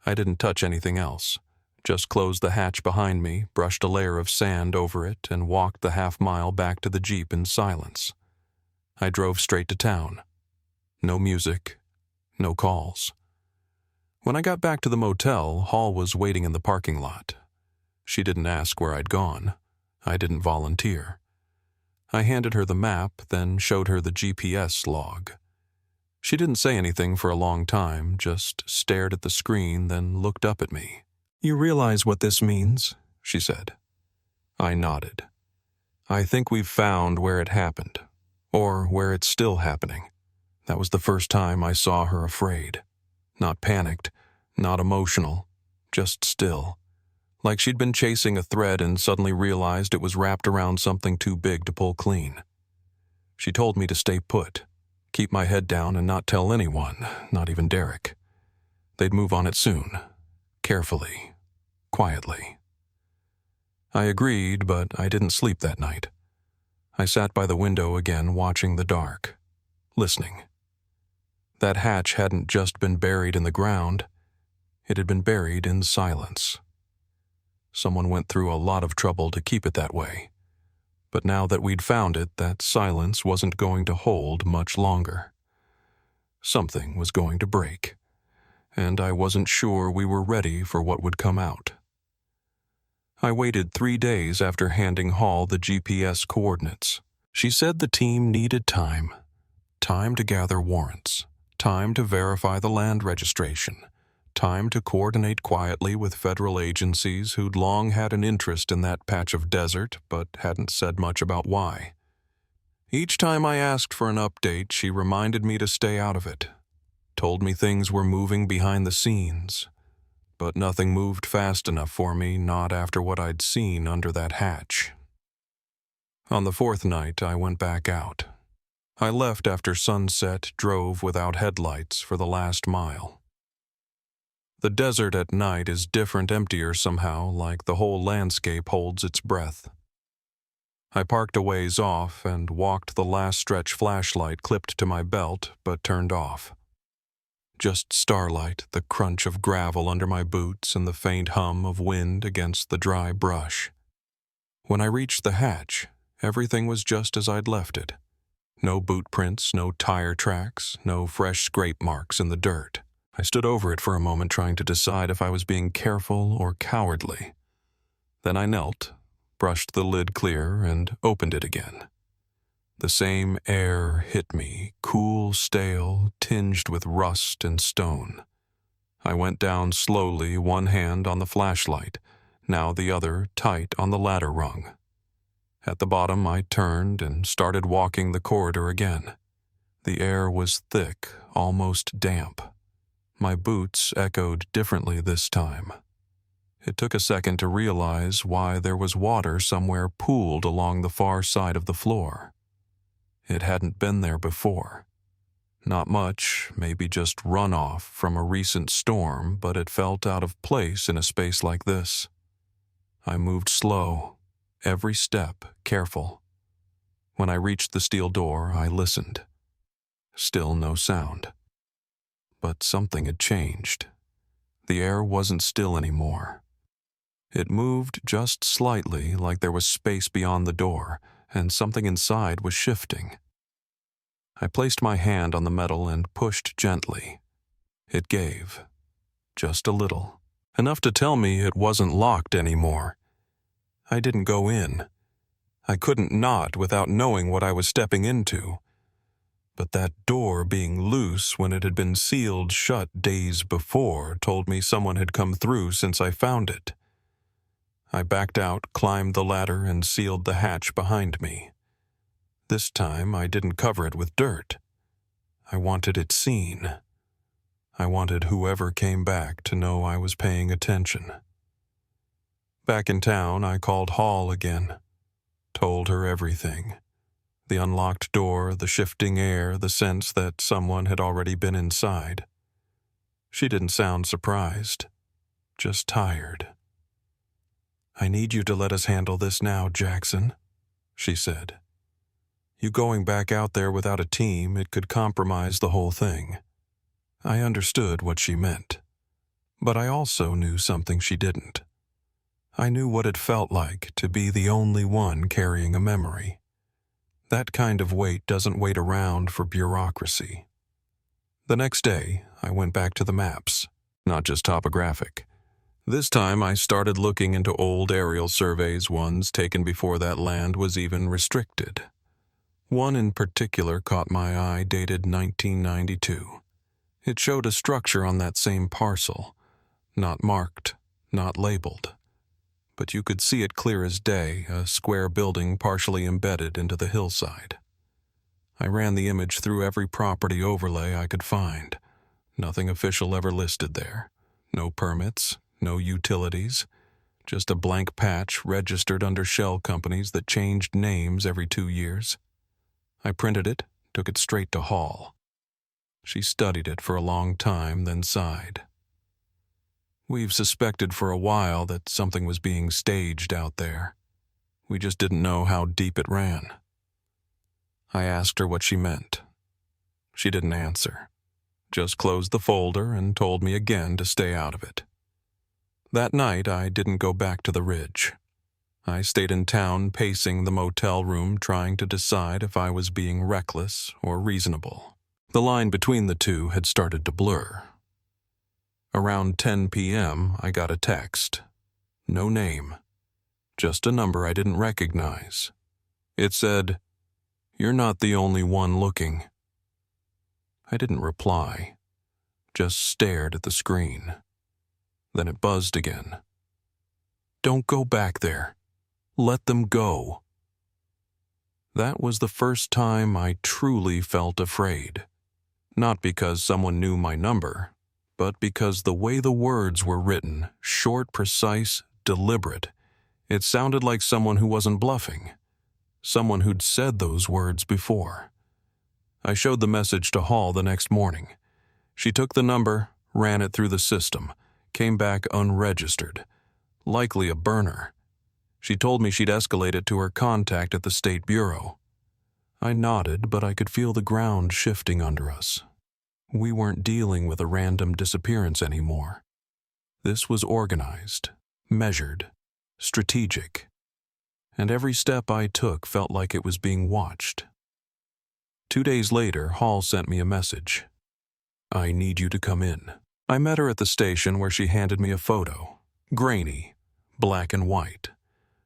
I didn't touch anything else, just closed the hatch behind me, brushed a layer of sand over it, and walked the half-mile back to the Jeep in silence. I drove straight to town. No music, no calls. When I got back to the motel, Hall was waiting in the parking lot. She didn't ask where I'd gone. I didn't volunteer. I handed her the map, then showed her the GPS log. She didn't say anything for a long time, just stared at the screen, then looked up at me. "You realize what this means?" she said. I nodded. "I think we've found where it happened, or where it's still happening." That was the first time I saw her afraid. Not panicked, not emotional, just still. Like she'd been chasing a thread and suddenly realized it was wrapped around something too big to pull clean. She told me to stay put, keep my head down and not tell anyone, not even Derek. They'd move on it soon, carefully, quietly. I agreed, but I didn't sleep that night. I sat by the window again, watching the dark, listening. That hatch hadn't just been buried in the ground, it had been buried in silence. Someone went through a lot of trouble to keep it that way, but now that we'd found it, that silence wasn't going to hold much longer. Something was going to break, and I wasn't sure we were ready for what would come out. I waited 3 days after handing Hall the GPS coordinates. She said the team needed time. Time to gather warrants. Time to verify the land registration. Time to coordinate quietly with federal agencies who'd long had an interest in that patch of desert but hadn't said much about why. Each time I asked for an update, she reminded me to stay out of it. Told me things were moving behind the scenes. But nothing moved fast enough for me, not after what I'd seen under that hatch. On the 4th night, I went back out. I left after sunset, drove without headlights for the last mile. The desert at night is different, emptier somehow, like the whole landscape holds its breath. I parked a ways off and walked the last stretch, flashlight clipped to my belt but turned off. Just starlight, the crunch of gravel under my boots, and the faint hum of wind against the dry brush. When I reached the hatch, everything was just as I'd left it. No boot prints, no tire tracks, no fresh scrape marks in the dirt. I stood over it for a moment, trying to decide if I was being careful or cowardly. Then I knelt, brushed the lid clear, and opened it again. The same air hit me, cool, stale, tinged with rust and stone. I went down slowly, one hand on the flashlight, now the other tight on the ladder rung. At the bottom, I turned and started walking the corridor again. The air was thick, almost damp. My boots echoed differently this time. It took a second to realize why there was water somewhere pooled along the far side of the floor. It hadn't been there before. Not much, maybe just runoff from a recent storm, but it felt out of place in a space like this. I moved slow, every step careful. When I reached the steel door, I listened. Still no sound. But something had changed. The air wasn't still anymore. It moved just slightly, like there was space beyond the door, and something inside was shifting. I placed my hand on the metal and pushed gently. It gave. Just a little. Enough to tell me it wasn't locked anymore. I didn't go in. I couldn't not without knowing what I was stepping into. But that door being loose when it had been sealed shut days before told me someone had come through since I found it. I backed out, climbed the ladder, and sealed the hatch behind me. This time, I didn't cover it with dirt. I wanted it seen. I wanted whoever came back to know I was paying attention. Back in town, I called Hall again. Told her everything. The unlocked door, the shifting air, the sense that someone had already been inside. She didn't sound surprised, just tired. "I need you to let us handle this now, Jackson," she said. "You going back out there without a team, it could compromise the whole thing." I understood what she meant, but I also knew something she didn't. I knew what it felt like to be the only one carrying a memory. That kind of weight doesn't wait around for bureaucracy. The next day, I went back to the maps, not just topographic. This time I started looking into old aerial surveys, ones taken before that land was even restricted. One in particular caught my eye, dated 1992. It showed a structure on that same parcel, not marked, not labeled. But you could see it clear as day, a square building partially embedded into the hillside. I ran the image through every property overlay I could find. Nothing official ever listed there. No permits. No utilities, just a blank patch registered under shell companies that changed names every 2 years. I printed it, took it straight to Hall. She studied it for a long time, then sighed. "We've suspected for a while that something was being staged out there. We just didn't know how deep it ran." I asked her what she meant. She didn't answer, just closed the folder and told me again to stay out of it. That night, I didn't go back to the Ridge. I stayed in town pacing the motel room trying to decide if I was being reckless or reasonable. The line between the two had started to blur. Around 10 p.m., I got a text. No name. Just a number I didn't recognize. It said, "You're not the only one looking." I didn't reply, just stared at the screen. Then it buzzed again. "Don't go back there. Let them go." That was the first time I truly felt afraid. Not because someone knew my number, but because the way the words were written, short, precise, deliberate, it sounded like someone who wasn't bluffing. Someone who'd said those words before. I showed the message to Hall the next morning. She took the number, ran it through the system, came back unregistered, likely a burner. She told me she'd escalate it to her contact at the State Bureau. I nodded, but I could feel the ground shifting under us. We weren't dealing with a random disappearance anymore. This was organized, measured, strategic, and every step I took felt like it was being watched. 2 days later, Hall sent me a message. "I need you to come in." I met her at the station where she handed me a photo. Grainy, black and white.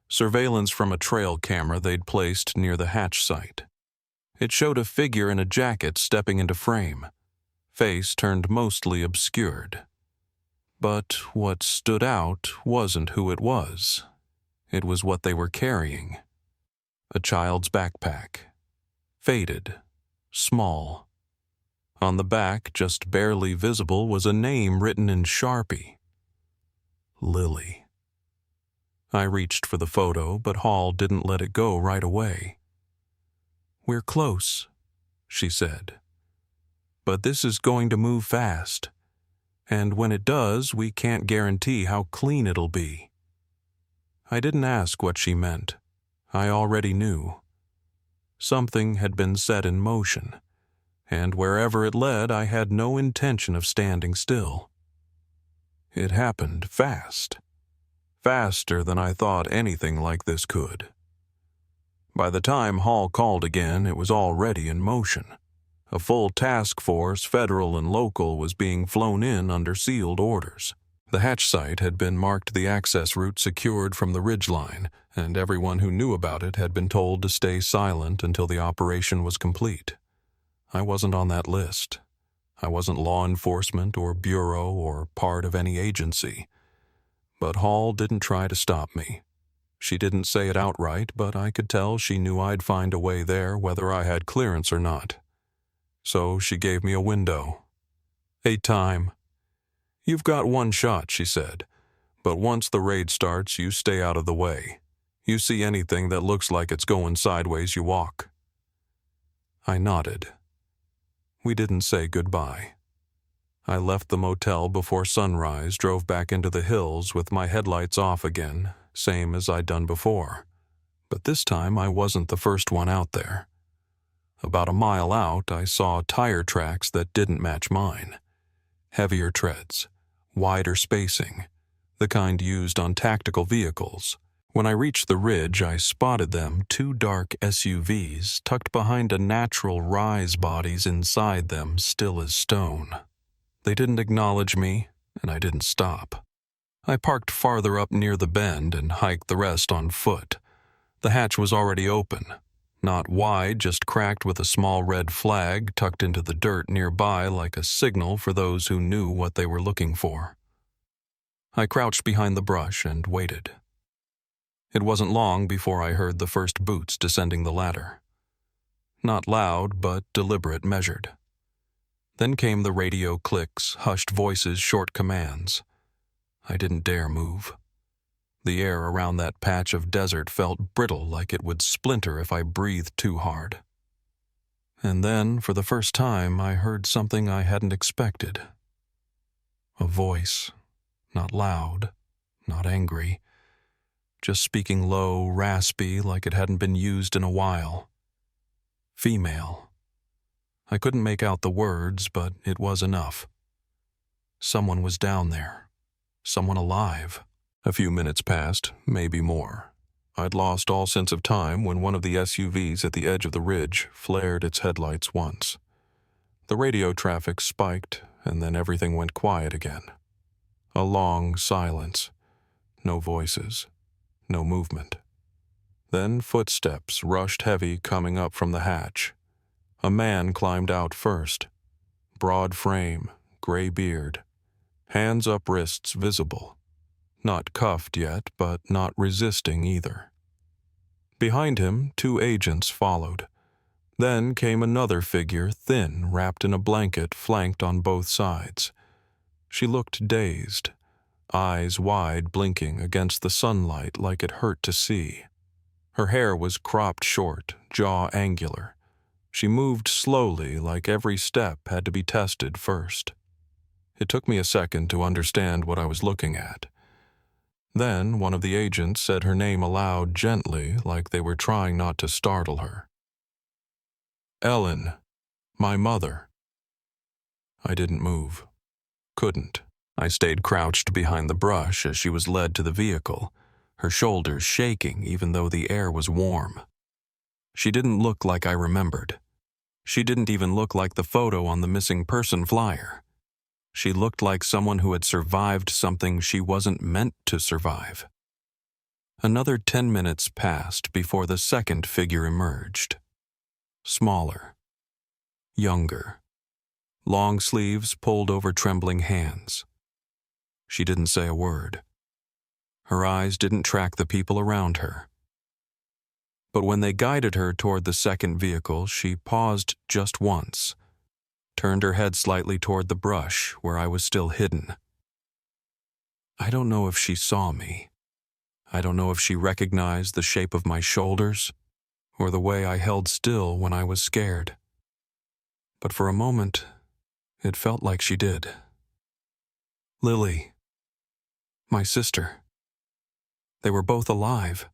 Surveillance from a trail camera they'd placed near the hatch site. It showed a figure in a jacket stepping into frame, face turned mostly obscured. But what stood out wasn't who it was. It was what they were carrying. A child's backpack. Faded. Small. On the back, just barely visible, was a name written in Sharpie. Lily. I reached for the photo, but Hall didn't let it go right away. "We're close," she said. "But this is going to move fast. And when it does, we can't guarantee how clean it'll be." I didn't ask what she meant. I already knew. Something had been set in motion, and wherever it led, I had no intention of standing still. It happened fast. Faster than I thought anything like this could. By the time Hall called again, it was already in motion. A full task force, federal and local, was being flown in under sealed orders. The hatch site had been marked the access route secured from the ridgeline, and everyone who knew about it had been told to stay silent until the operation was complete. I wasn't on that list. I wasn't law enforcement or bureau or part of any agency. But Hall didn't try to stop me. She didn't say it outright, but I could tell she knew I'd find a way there whether I had clearance or not. So she gave me a window. A time. "You've got one shot," she said, "but once the raid starts, you stay out of the way. You see anything that looks like it's going sideways, you walk." I nodded. We didn't say goodbye. I left the motel before sunrise, drove back into the hills with my headlights off again, same as I'd done before. But this time I wasn't the first one out there. About a mile out, I saw tire tracks that didn't match mine. Heavier treads, wider spacing, the kind used on tactical vehicles. When I reached the ridge, I spotted them, 2 dark SUVs tucked behind a natural rise bodies inside them, still as stone. They didn't acknowledge me, and I didn't stop. I parked farther up near the bend and hiked the rest on foot. The hatch was already open. Not wide, just cracked with a small red flag tucked into the dirt nearby like a signal for those who knew what they were looking for. I crouched behind the brush and waited. It wasn't long before I heard the first boots descending the ladder. Not loud, but deliberate, measured. Then came the radio clicks, hushed voices, short commands. I didn't dare move. The air around that patch of desert felt brittle, like it would splinter if I breathed too hard. And then, for the first time, I heard something I hadn't expected. A voice, not loud, not angry, just speaking low, raspy, like it hadn't been used in a while. Female. I couldn't make out the words, but it was enough. Someone was down there. Someone alive. A few minutes passed, maybe more. I'd lost all sense of time when one of the SUVs at the edge of the ridge flared its headlights once. The radio traffic spiked, and then everything went quiet again. A long silence. No voices. No movement. Then footsteps rushed heavy coming up from the hatch. A man climbed out first. Broad frame, gray beard. Hands up, wrists visible. Not cuffed yet, but not resisting either. Behind him, 2 agents followed. Then came another figure, thin, wrapped in a blanket, flanked on both sides. She looked dazed, eyes wide, blinking against the sunlight like it hurt to see. Her hair was cropped short, jaw angular. She moved slowly, like every step had to be tested first. It took me a second to understand what I was looking at. Then one of the agents said her name aloud gently, like they were trying not to startle her. "Ellen, my mother." I didn't move. Couldn't. I stayed crouched behind the brush as she was led to the vehicle, her shoulders shaking even though the air was warm. She didn't look like I remembered. She didn't even look like the photo on the missing person flyer. She looked like someone who had survived something she wasn't meant to survive. Another 10 minutes passed before the second figure emerged. Smaller. Younger. Long sleeves pulled over trembling hands. She didn't say a word. Her eyes didn't track the people around her. But when they guided her toward the second vehicle, she paused just once, turned her head slightly toward the brush where I was still hidden. I don't know if she saw me. I don't know if she recognized the shape of my shoulders or the way I held still when I was scared. But for a moment, it felt like she did. Lily. My sister. They were both alive.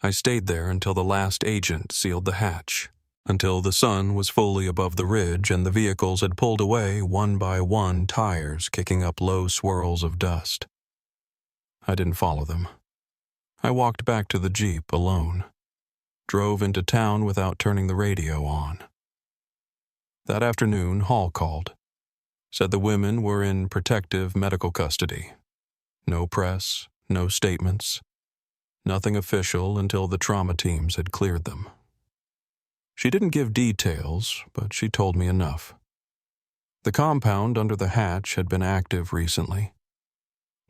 I stayed there until the last agent sealed the hatch, until the sun was fully above the ridge and the vehicles had pulled away one by one, tires kicking up low swirls of dust. I didn't follow them. I walked back to the Jeep alone, drove into town without turning the radio on. That afternoon, Hall called, said the women were in protective medical custody. No press, no statements, nothing official until the trauma teams had cleared them. She didn't give details, but she told me enough. The compound under the hatch had been active recently.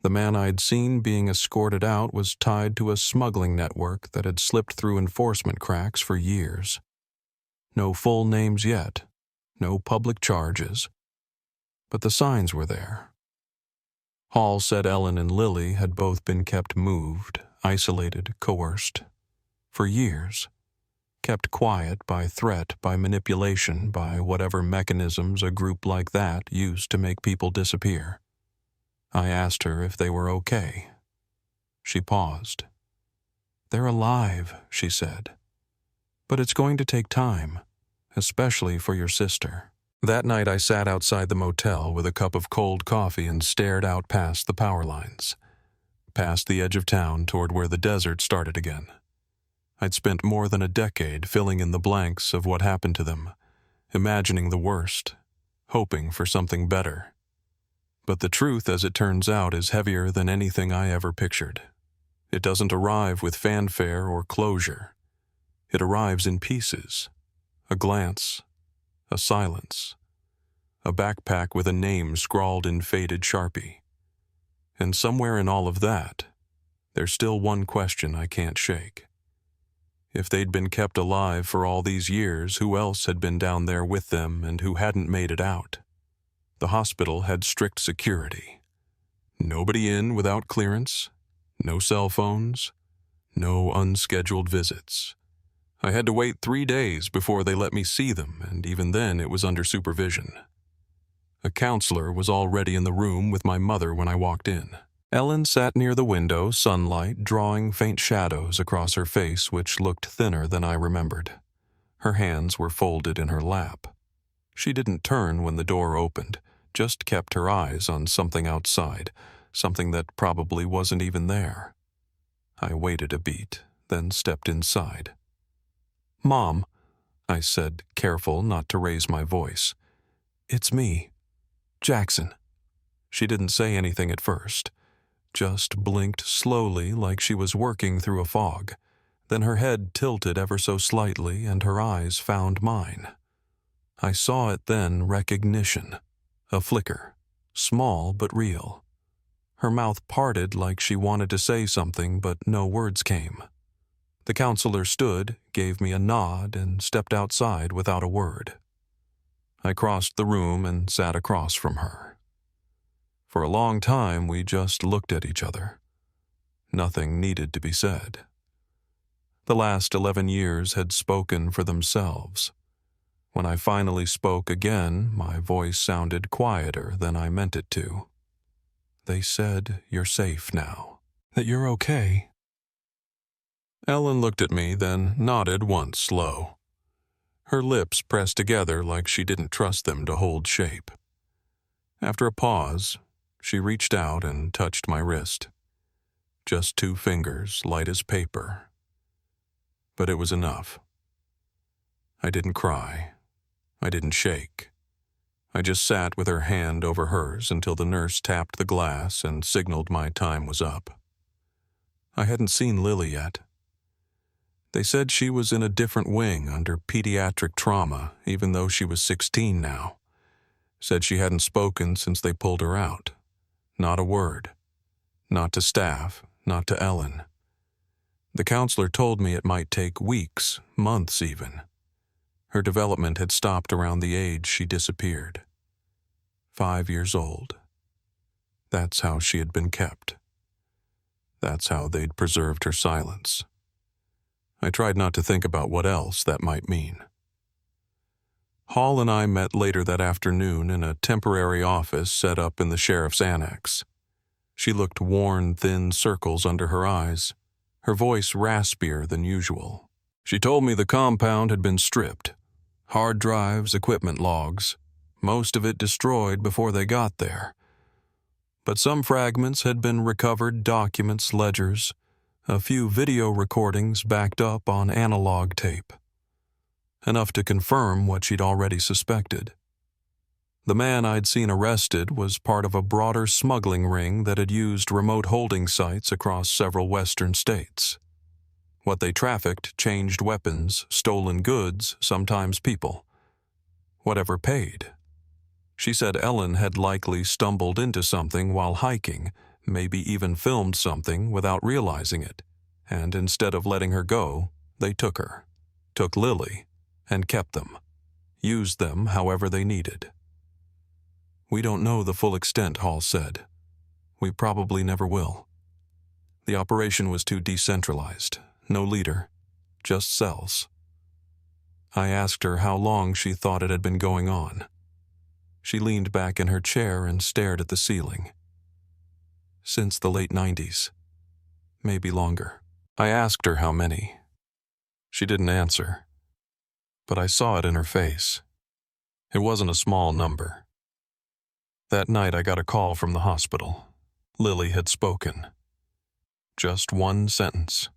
The man I'd seen being escorted out was tied to a smuggling network that had slipped through enforcement cracks for years. No full names yet, no public charges, but the signs were there. Hall said Ellen and Lily had both been kept moved, isolated, coerced, for years, kept quiet by threat, by manipulation, by whatever mechanisms a group like that used to make people disappear. I asked her if they were okay. She paused. "They're alive," she said. "But it's going to take time, especially for your sister." That night I sat outside the motel with a cup of cold coffee and stared out past the power lines, past the edge of town toward where the desert started again. I'd spent more than a decade filling in the blanks of what happened to them, imagining the worst, hoping for something better. But the truth, as it turns out, is heavier than anything I ever pictured. It doesn't arrive with fanfare or closure. It arrives in pieces. A glance, a silence, a backpack with a name scrawled in faded Sharpie. And somewhere in all of that, there's still one question I can't shake. If they'd been kept alive for all these years, who else had been down there with them and who hadn't made it out? The hospital had strict security. Nobody in without clearance, no cell phones, no unscheduled visits. I had to wait 3 days before they let me see them, and even then it was under supervision. A counselor was already in the room with my mother when I walked in. Ellen sat near the window, sunlight drawing faint shadows across her face which looked thinner than I remembered. Her hands were folded in her lap. She didn't turn when the door opened, just kept her eyes on something outside, something that probably wasn't even there. I waited a beat, then stepped inside. "Mom," I said, careful not to raise my voice. "It's me, Jackson." She didn't say anything at first, just blinked slowly like she was working through a fog. Then her head tilted ever so slightly and her eyes found mine. I saw it then, recognition. A flicker, small but real. Her mouth parted like she wanted to say something, but no words came. The counselor stood, gave me a nod, and stepped outside without a word. I crossed the room and sat across from her. For a long time, we just looked at each other. Nothing needed to be said. The last 11 years had spoken for themselves. When I finally spoke again, my voice sounded quieter than I meant it to. "They said you're safe now, that you're okay." Ellen looked at me, then nodded once low. Her lips pressed together like she didn't trust them to hold shape. After a pause, she reached out and touched my wrist. Just 2 fingers, light as paper. But it was enough. I didn't cry. I didn't shake. I just sat with her hand over hers until the nurse tapped the glass and signaled my time was up. I hadn't seen Lily yet. They said she was in a different wing under pediatric trauma, even though she was 16 now. Said she hadn't spoken since they pulled her out. Not a word. Not to staff, not to Ellen. The counselor told me it might take weeks, months even. Her development had stopped around the age she disappeared. 5 years old. That's how she had been kept. That's how they'd preserved her silence. I tried not to think about what else that might mean. Hall and I met later that afternoon in a temporary office set up in the sheriff's annex. She looked worn, thin circles under her eyes, her voice raspier than usual. She told me the compound had been stripped. Hard drives, equipment logs, most of it destroyed before they got there. But some fragments had been recovered, documents, ledgers, a few video recordings backed up on analog tape. Enough to confirm what she'd already suspected. The man I'd seen arrested was part of a broader smuggling ring that had used remote holding sites across several western states. What they trafficked changed weapons, stolen goods, sometimes people. Whatever paid. She said Ellen had likely stumbled into something while hiking, maybe even filmed something without realizing it, and instead of letting her go, they took her, took Lily, and kept them, used them however they needed. "We don't know the full extent," Hall said. "We probably never will. The operation was too decentralized. No leader, just cells." I asked her how long she thought it had been going on. She leaned back in her chair and stared at the ceiling. "Since the late 90s. Maybe longer." I asked her how many. She didn't answer, but I saw it in her face. It wasn't a small number. That night I got a call from the hospital. Lily had spoken. Just one sentence.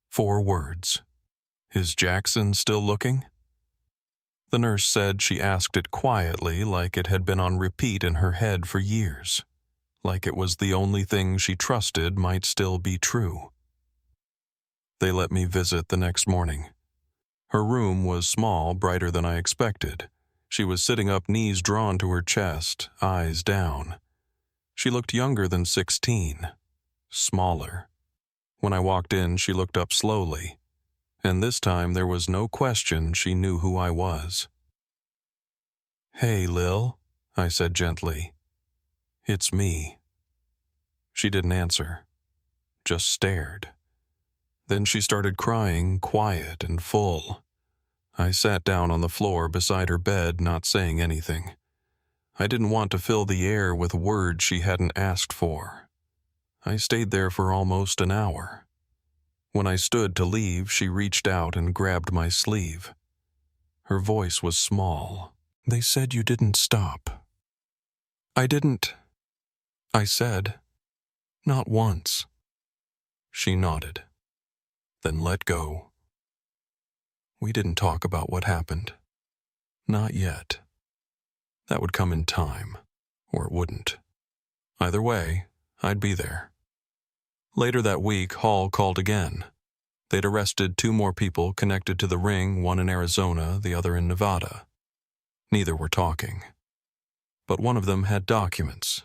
4 words. "Is Jackson still looking?" The nurse said she asked it quietly, like it had been on repeat in her head for years, like it was the only thing she trusted might still be true. They let me visit the next morning. Her room was small, brighter than I expected. She was sitting up, knees drawn to her chest, eyes down. She looked younger than 16, smaller. When I walked in, she looked up slowly, and this time there was no question she knew who I was. "Hey, Lil," I said gently. "It's me." She didn't answer, just stared. Then she started crying, quiet and full. I sat down on the floor beside her bed, not saying anything. I didn't want to fill the air with words she hadn't asked for. I stayed there for almost an hour. When I stood to leave, she reached out and grabbed my sleeve. Her voice was small. "They said you didn't stop." "I didn't," I said. "Not once." She nodded, then let go. We didn't talk about what happened. Not yet. That would come in time, or it wouldn't. Either way, I'd be there. Later that week, Hall called again. They'd arrested 2 more people connected to the ring, one in Arizona, the other in Nevada. Neither were talking. But one of them had documents,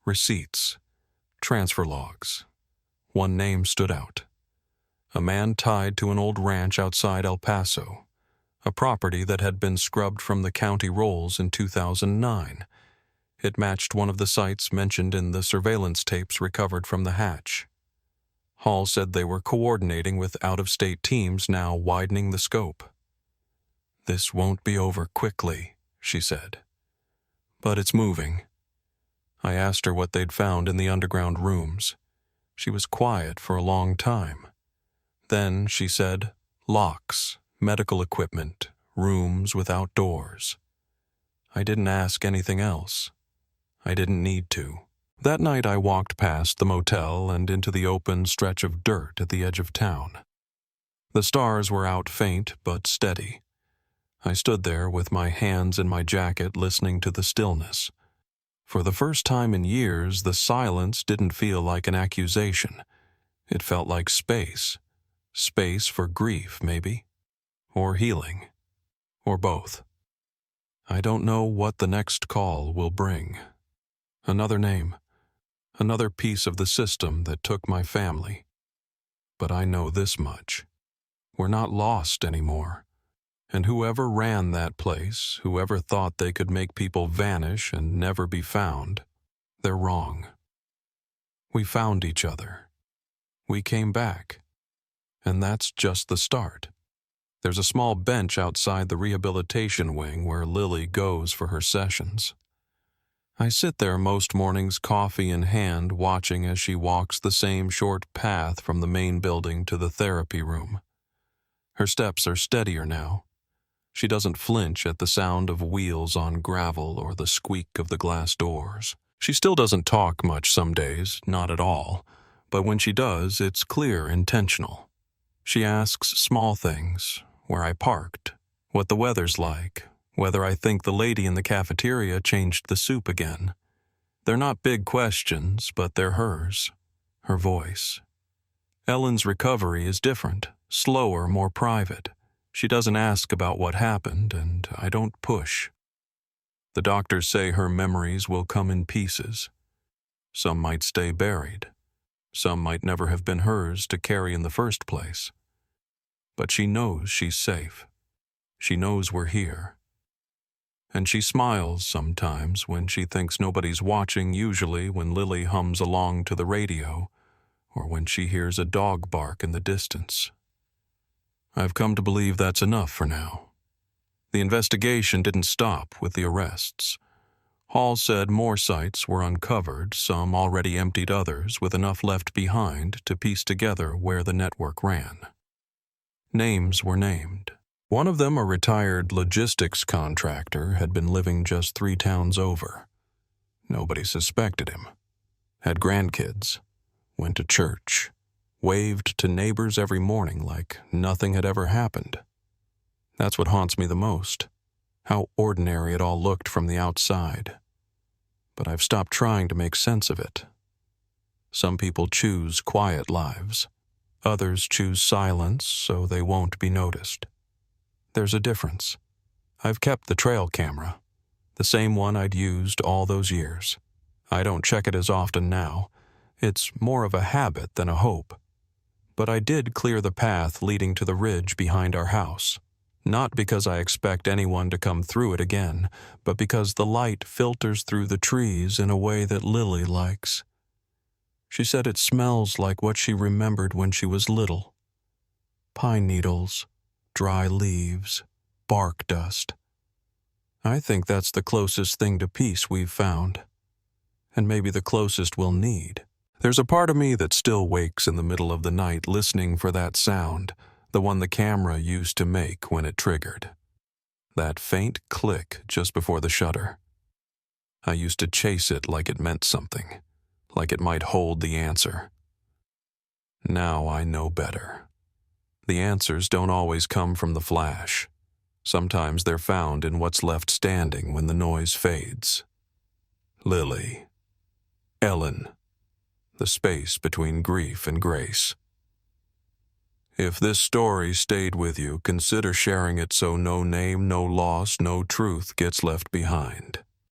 receipts, transfer logs. One name stood out. A man tied to an old ranch outside El Paso, a property that had been scrubbed from the county rolls in 2009. It matched one of the sites mentioned in the surveillance tapes recovered from the hatch. Hall said they were coordinating with out-of-state teams, now widening the scope. "This won't be over quickly," she said. "But it's moving." I asked her what they'd found in the underground rooms. She was quiet for a long time. Then she said, locks, medical equipment, rooms without doors. I didn't ask anything else. I didn't need to. That night I walked past the motel and into the open stretch of dirt at the edge of town. The stars were out faint but steady. I stood there with my hands in my jacket listening to the stillness. For the first time in years, the silence didn't feel like an accusation. It felt like space. Space for grief, maybe. Or healing. Or both. I don't know what the next call will bring. Another name. Another piece of the system that took my family. But I know this much. We're not lost anymore. And whoever ran that place, whoever thought they could make people vanish and never be found, they're wrong. We found each other. We came back. And that's just the start. There's a small bench outside the rehabilitation wing where Lily goes for her sessions. I sit there most mornings, coffee in hand, watching as she walks the same short path from the main building to the therapy room. Her steps are steadier now. She doesn't flinch at the sound of wheels on gravel or the squeak of the glass doors. She still doesn't talk much some days, not at all, but when she does, it's clear, intentional. She asks small things, where I parked, what the weather's like, whether I think the lady in the cafeteria changed the soup again. They're not big questions, but they're hers, her voice. Ellen's recovery is different, slower, more private. She doesn't ask about what happened, and I don't push. The doctors say her memories will come in pieces. Some might stay buried. Some might never have been hers to carry in the first place. But she knows she's safe. She knows we're here. And she smiles sometimes when she thinks nobody's watching, usually when Lily hums along to the radio, or when she hears a dog bark in the distance. I've come to believe that's enough for now. The investigation didn't stop with the arrests. Hall said more sites were uncovered, some already emptied, others with enough left behind to piece together where the network ran. Names were named. One of them, a retired logistics contractor, had been living just 3 towns over. Nobody suspected him. Had grandkids. Went to church. Waved to neighbors every morning like nothing had ever happened. That's what haunts me the most. How ordinary it all looked from the outside. But I've stopped trying to make sense of it. Some people choose quiet lives. Others choose silence so they won't be noticed. There's a difference. I've kept the trail camera, the same one I'd used all those years. I don't check it as often now. It's more of a habit than a hope. But I did clear the path leading to the ridge behind our house. Not because I expect anyone to come through it again, but because the light filters through the trees in a way that Lily likes. She said it smells like what she remembered when she was little. Pine needles, dry leaves, bark dust. I think that's the closest thing to peace we've found. And maybe the closest we'll need. There's a part of me that still wakes in the middle of the night listening for that sound, the one the camera used to make when it triggered. that faint click just before the shutter. I used to chase it like it meant something, like it might hold the answer. Now I know better. The answers don't always come from the flash. Sometimes they're found in what's left standing when the noise fades. Lily. Ellen. The space between grief and grace. If this story stayed with you, consider sharing it so no name, no loss, no truth gets left behind.